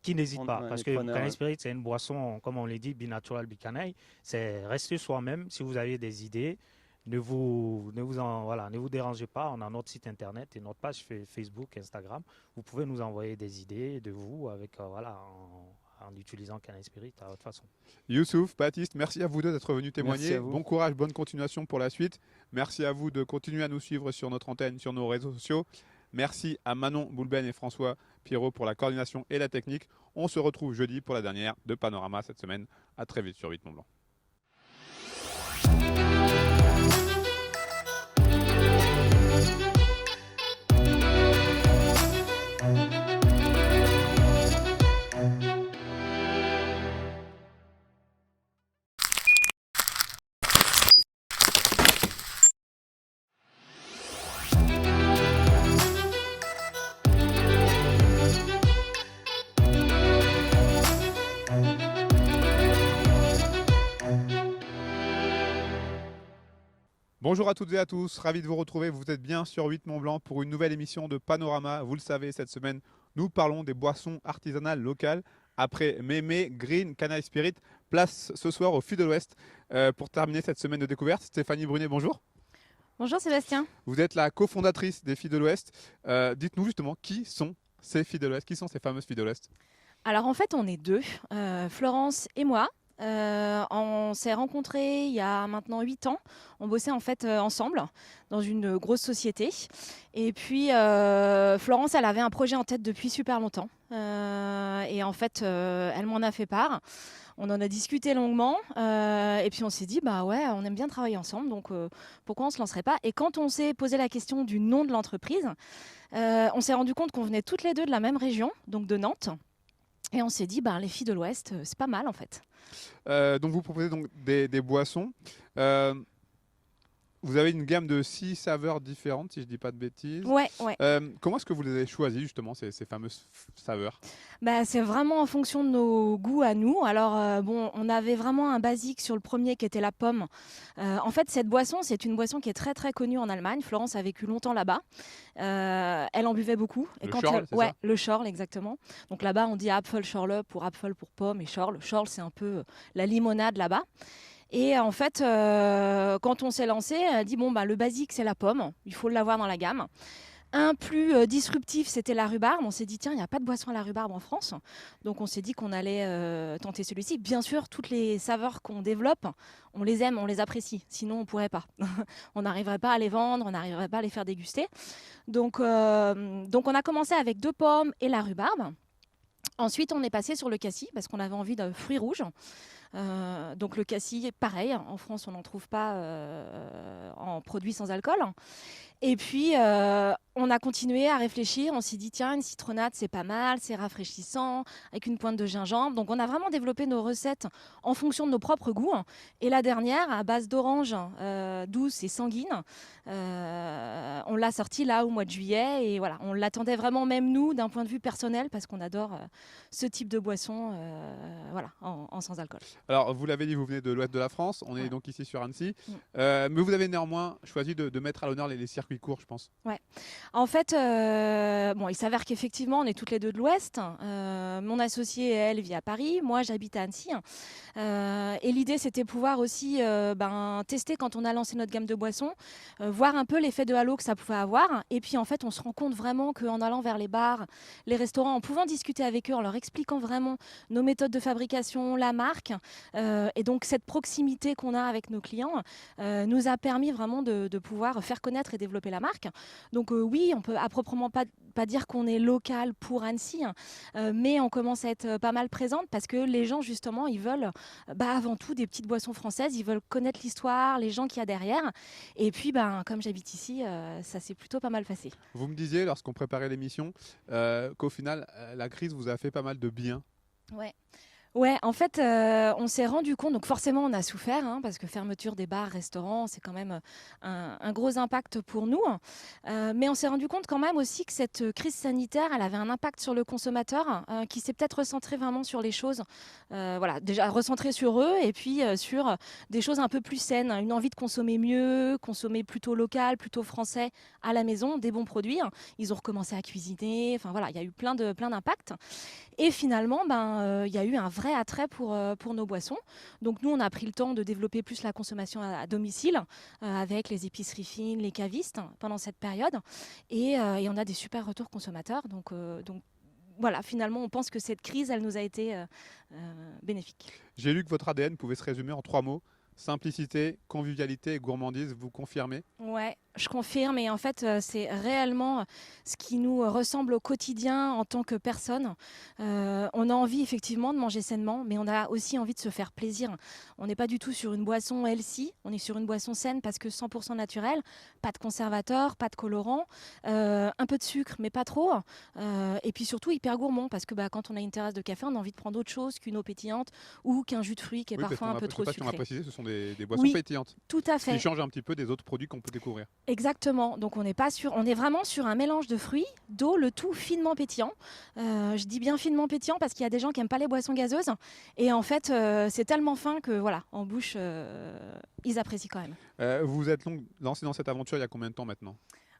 Qui n'hésite pas. Parce que Canaille Spirit, c'est une boisson, comme on l'a dit, binatural, bicanaille. C'est rester soi-même. Si vous avez des idées, ne vous dérangez pas, on a notre site internet et notre page Facebook, Instagram. Vous pouvez nous envoyer des idées de vous en utilisant Canal Spirit à votre façon. Youssouf, Baptiste, merci à vous deux d'être venus Merci témoigner. à vous. Bon courage, bonne continuation pour la suite. Merci à vous de continuer à nous suivre sur notre antenne, sur nos réseaux sociaux. Merci à Manon Boulben et François Pierrot pour la coordination et la technique. On se retrouve jeudi pour la dernière de Panorama cette semaine. À très vite sur 8 Mont Blanc. Bonjour à toutes et à tous, ravi de vous retrouver. Vous êtes bien sur 8 Mont Blanc pour une nouvelle émission de Panorama. Vous le savez, cette semaine, nous parlons des boissons artisanales locales. Après Mémé, Green, Canal Spirit, place ce soir au Fût de l'Ouest pour terminer cette semaine de découverte. Stéphanie Brunet, bonjour. Bonjour Sébastien. Vous êtes la cofondatrice des Filles de l'Ouest. Dites-nous justement qui sont ces Filles de l'Ouest, qui sont ces fameuses Filles de l'Ouest? Alors en fait on est deux, Florence et moi. On s'est rencontrés il y a maintenant 8 ans. On bossait en fait ensemble dans une grosse société. Et puis Florence, elle avait un projet en tête depuis super longtemps. Et en fait, elle m'en a fait part. On en a discuté longuement. Et puis on s'est dit, bah ouais, on aime bien travailler ensemble. Donc pourquoi on ne se lancerait pas? Et quand on s'est posé la question du nom de l'entreprise, on s'est rendu compte qu'on venait toutes les deux de la même région, donc de Nantes. Et on s'est dit, bah, les Filles de l'Ouest, c'est pas mal en fait. Donc vous proposez donc des boissons. Vous avez une gamme de 6 saveurs différentes, si je ne dis pas de bêtises. Ouais. Comment est-ce que vous les avez choisies, justement, ces fameuses saveurs? Bah, c'est vraiment en fonction de nos goûts à nous. Alors, on avait vraiment un basique sur le premier qui était la pomme. En fait, cette boisson, c'est une boisson qui est très, très connue en Allemagne. Florence a vécu longtemps là-bas. Elle en buvait beaucoup. Et Schorle, c'est ça? Le Schorle, exactement. Donc là-bas, on dit Apfelschorle pour Apfel pour pomme et Schorle. Schorle, c'est un peu la limonade là-bas. Et en fait, quand on s'est lancé, elle a dit le basique, c'est la pomme. Il faut l'avoir dans la gamme. Un plus disruptif, c'était la rhubarbe. On s'est dit, tiens, il n'y a pas de boisson à la rhubarbe en France. Donc, on s'est dit qu'on allait tenter celui-ci. Bien sûr, toutes les saveurs qu'on développe, on les aime, on les apprécie. Sinon, on ne pourrait pas. On n'arriverait pas à les vendre, on n'arriverait pas à les faire déguster. Donc on a commencé avec 2 pommes et la rhubarbe. Ensuite, on est passé sur le cassis parce qu'on avait envie de fruits rouges. Donc le cassis, pareil, en France on n'en trouve pas en produits sans alcool. Et puis on a continué à réfléchir, on s'est dit tiens, une citronnade c'est pas mal, c'est rafraîchissant, avec une pointe de gingembre. Donc on a vraiment développé nos recettes en fonction de nos propres goûts. Et la dernière, à base d'orange douce et sanguine, on l'a sortie là au mois de juillet. Et voilà, on l'attendait vraiment même nous d'un point de vue personnel parce qu'on adore ce type de boisson en sans alcool. Alors, vous l'avez dit, vous venez de l'ouest de la France. On est donc ici sur Annecy. Mais vous avez néanmoins choisi de mettre à l'honneur les circuits courts, je pense. Ouais. En fait, il s'avère qu'effectivement, on est toutes les deux de l'ouest. Mon associée, elle, vit à Paris. Moi, j'habite à Annecy. Et l'idée, c'était pouvoir aussi tester quand on a lancé notre gamme de boissons, voir un peu l'effet de halo que ça pouvait avoir. Et puis, en fait, on se rend compte vraiment qu'en allant vers les bars, les restaurants, en pouvant discuter avec eux, en leur expliquant vraiment nos méthodes de fabrication, la marque, et donc cette proximité qu'on a avec nos clients nous a permis vraiment de pouvoir faire connaître et développer la marque. Donc oui, on peut à proprement pas dire qu'on est local pour Annecy, mais on commence à être pas mal présente parce que les gens justement ils veulent avant tout des petites boissons françaises, ils veulent connaître l'histoire, les gens qu'il y a derrière. Et puis comme j'habite ici, ça s'est plutôt pas mal passé. Vous me disiez lorsqu'on préparait l'émission qu'au final la crise vous a fait pas mal de bien. Ouais, en fait, on s'est rendu compte, donc forcément on a souffert, parce que fermeture des bars, restaurants, c'est quand même un gros impact pour nous. Mais on s'est rendu compte quand même aussi que cette crise sanitaire, elle avait un impact sur le consommateur qui s'est peut-être recentré vraiment sur les choses, déjà recentré sur eux et puis sur des choses un peu plus saines, une envie de consommer mieux, consommer plutôt local, plutôt français à la maison, des bons produits. Ils ont recommencé à cuisiner, il y a eu plein d'impacts. Et finalement, il y a eu un vrai vrai attrait pour nos boissons. Donc nous, on a pris le temps de développer plus la consommation à domicile avec les épiceries fines, les cavistes pendant cette période. Et on a des super retours consommateurs. Donc voilà, finalement, on pense que cette crise, elle nous a été bénéfique. J'ai lu que votre ADN pouvait se résumer en 3 mots. Simplicité, convivialité et gourmandise. Vous confirmez? Ouais, je confirme. Et en fait, c'est réellement ce qui nous ressemble au quotidien en tant que personne. On a envie effectivement de manger sainement, mais on a aussi envie de se faire plaisir. On n'est pas du tout sur une boisson healthy, on est sur une boisson saine parce que 100% naturelle, pas de conservateur, pas de colorant, un peu de sucre, mais pas trop. Et puis surtout hyper gourmand parce que quand on a une terrasse de café, on a envie de prendre autre chose qu'une eau pétillante ou qu'un jus de fruits qui est parfois un peu trop je sais pas si on a sucré. précisé, ce sont des boissons Oui, pétillantes. tout à Ce qui fait. change un petit peu des autres produits qu'on peut découvrir. Exactement. Donc on est vraiment sur un mélange de fruits, d'eau, le tout finement pétillant. Je dis bien finement pétillant parce qu'il y a des gens qui n'aiment pas les boissons gazeuses. Et en fait, c'est tellement fin que voilà, en bouche, ils apprécient quand même. Vous vous êtes lancé dans cette aventure il y a combien de temps maintenant?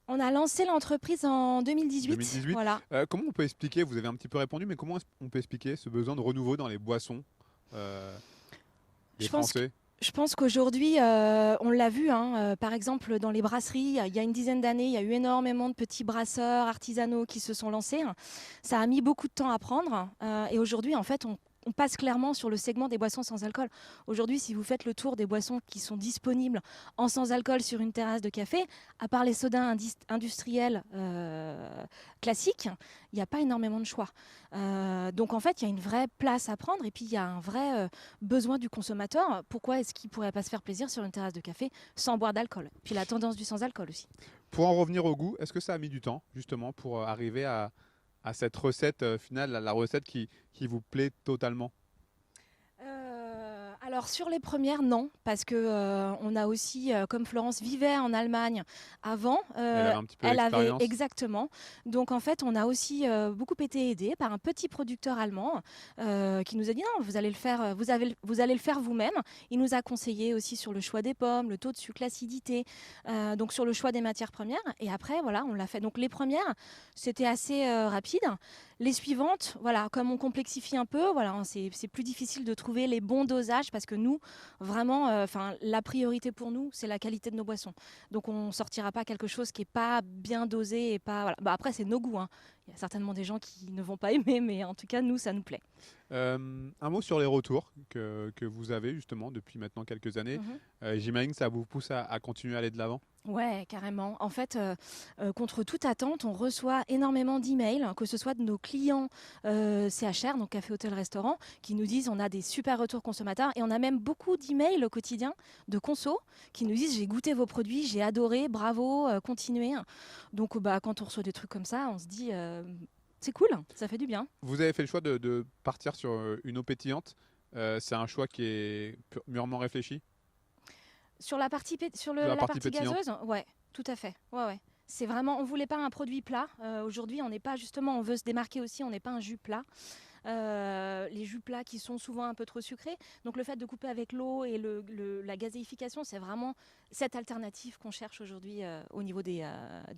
On a lancé l'entreprise en 2018. 2018. Voilà. Comment on peut expliquer, vous avez un petit peu répondu, mais comment on peut expliquer ce besoin de renouveau dans les boissons des Français? Je pense qu'aujourd'hui, on l'a vu, par exemple dans les brasseries, il y a une dizaine d'années, il y a eu énormément de petits brasseurs artisanaux qui se sont lancés. Ça a mis beaucoup de temps à prendre et aujourd'hui, en fait, on passe clairement sur le segment des boissons sans alcool. Aujourd'hui, si vous faites le tour des boissons qui sont disponibles en sans alcool sur une terrasse de café, à part les sodas industriels classiques, il n'y a pas énormément de choix. Donc en fait, il y a une vraie place à prendre et puis il y a un vrai besoin du consommateur. Pourquoi est-ce qu'il ne pourrait pas se faire plaisir sur une terrasse de café sans boire d'alcool? Puis la tendance du sans alcool aussi. Pour en revenir au goût, est-ce que ça a mis du temps justement pour arriver à cette recette finale, la recette qui vous plaît totalement? Alors sur les premières, non, parce que on a aussi, comme Florence vivait en Allemagne avant, Elle avait un petit peu elle avait d'expérience. exactement. Donc en fait, on a aussi beaucoup été aidés par un petit producteur allemand qui nous a dit non, vous allez le faire, vous allez le faire vous-même. Il nous a conseillé aussi sur le choix des pommes, le taux de sucre, l'acidité, donc sur le choix des matières premières. Et après, voilà, on l'a fait. Donc les premières, c'était assez rapide. Les suivantes, voilà, comme on complexifie un peu, voilà, c'est plus difficile de trouver les bons dosages parce que nous, vraiment, la priorité pour nous, c'est la qualité de nos boissons. Donc on sortira pas quelque chose qui est pas bien dosé et pas. Voilà. Après, c'est nos goûts. Il y a certainement des gens qui ne vont pas aimer, mais en tout cas, nous, ça nous plaît. Un mot sur les retours que vous avez justement depuis maintenant quelques années. J'imagine que ça vous pousse à continuer à aller de l'avant. Ouais, carrément. En fait, contre toute attente, on reçoit énormément d'emails, que ce soit de nos clients CHR, donc Café Hôtel Restaurant, qui nous disent on a des super retours consommateurs. Et on a même beaucoup d'emails au quotidien de conso qui nous disent j'ai goûté vos produits, j'ai adoré, bravo, continuez. Donc quand on reçoit des trucs comme ça, on se dit c'est cool, ça fait du bien. Vous avez fait le choix de partir sur une eau pétillante. C'est un choix qui est mûrement réfléchi? Sur la partie, la partie gazeuse, ouais, tout à fait. Ouais. C'est vraiment, on voulait pas un produit plat. Aujourd'hui, on n'est pas justement, on veut se démarquer aussi, on n'est pas un jus plat. Les jus plats qui sont souvent un peu trop sucrés. Donc le fait de couper avec l'eau et la gazéification, c'est vraiment cette alternative qu'on cherche aujourd'hui au niveau des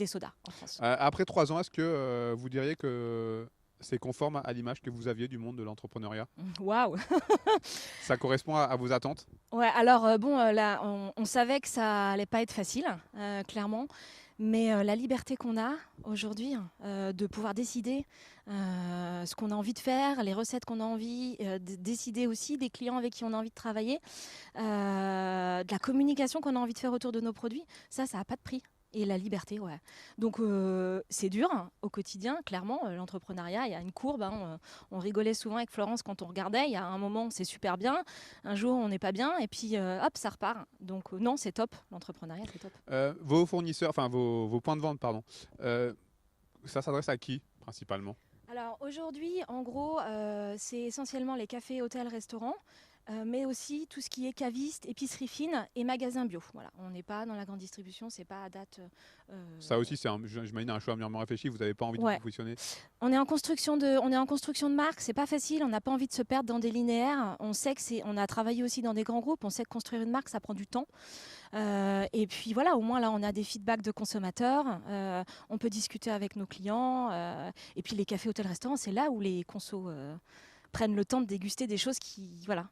sodas en France. Après 3 ans, est-ce que vous diriez que c'est conforme à l'image que vous aviez du monde de l'entrepreneuriat? Waouh. Ça correspond à vos attentes? Ouais, alors là, on savait que ça allait pas être facile, clairement. Mais la liberté qu'on a aujourd'hui de pouvoir décider ce qu'on a envie de faire, les recettes qu'on a envie, de décider aussi des clients avec qui on a envie de travailler, de la communication qu'on a envie de faire autour de nos produits, ça n'a pas de prix. Et la liberté, ouais. Donc c'est dur au quotidien, clairement. L'entrepreneuriat, il y a une courbe. On rigolait souvent avec Florence quand on regardait. Il y a un moment, c'est super bien. Un jour, on n'est pas bien. Et puis, hop, ça repart. Donc non, c'est top. L'entrepreneuriat, c'est top. Vos fournisseurs, enfin vos points de vente, pardon. Ça s'adresse à qui principalement? Alors aujourd'hui, en gros, c'est essentiellement les cafés, hôtels, restaurants. Mais aussi tout ce qui est caviste, épicerie fine et magasin bio. Voilà, on n'est pas dans la grande distribution, c'est pas à date. Ça aussi, j'imagine un choix mûrement réfléchi. Vous n'avez pas envie de vous positionner. On est en construction de marque, c'est pas facile. On n'a pas envie de se perdre dans des linéaires. On sait on a travaillé aussi dans des grands groupes. On sait que construire une marque, ça prend du temps. Et puis voilà, au moins là, on a des feedbacks de consommateurs. On peut discuter avec nos clients. Et puis les cafés, hôtels, restaurants, c'est là où les consos prennent le temps de déguster des choses qui, voilà.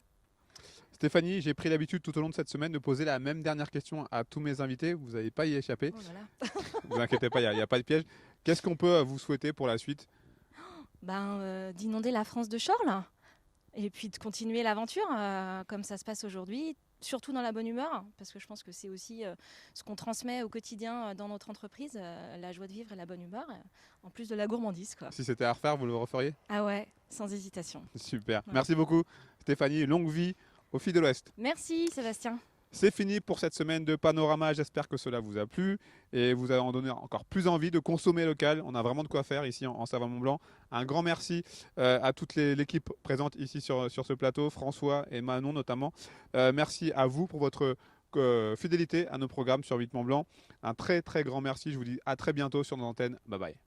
Stéphanie, j'ai pris l'habitude tout au long de cette semaine de poser la même dernière question à tous mes invités. Vous n'allez pas y échapper. Oh là là. Ne vous inquiétez pas, il n'y a pas de piège. Qu'est-ce qu'on peut vous souhaiter pour la suite? D'inonder la France de Chorles et puis de continuer l'aventure comme ça se passe aujourd'hui, surtout dans la bonne humeur, parce que je pense que c'est aussi ce qu'on transmet au quotidien dans notre entreprise, la joie de vivre et la bonne humeur, en plus de la gourmandise, quoi. Si c'était à refaire, vous le referiez? Ah ouais, sans hésitation. Super. Voilà. Merci beaucoup, Stéphanie. Longue vie aux filles de l'Ouest. Merci Sébastien. C'est fini pour cette semaine de Panorama. J'espère que cela vous a plu et vous a donné encore plus envie de consommer local. On a vraiment de quoi faire ici en Savoie-Mont-Blanc. Un grand merci à toute l'équipe présente ici sur ce plateau, François et Manon notamment. Merci à vous pour votre fidélité à nos programmes sur 8 Mont-Blanc. Un très très grand merci. Je vous dis à très bientôt sur nos antennes. Bye bye.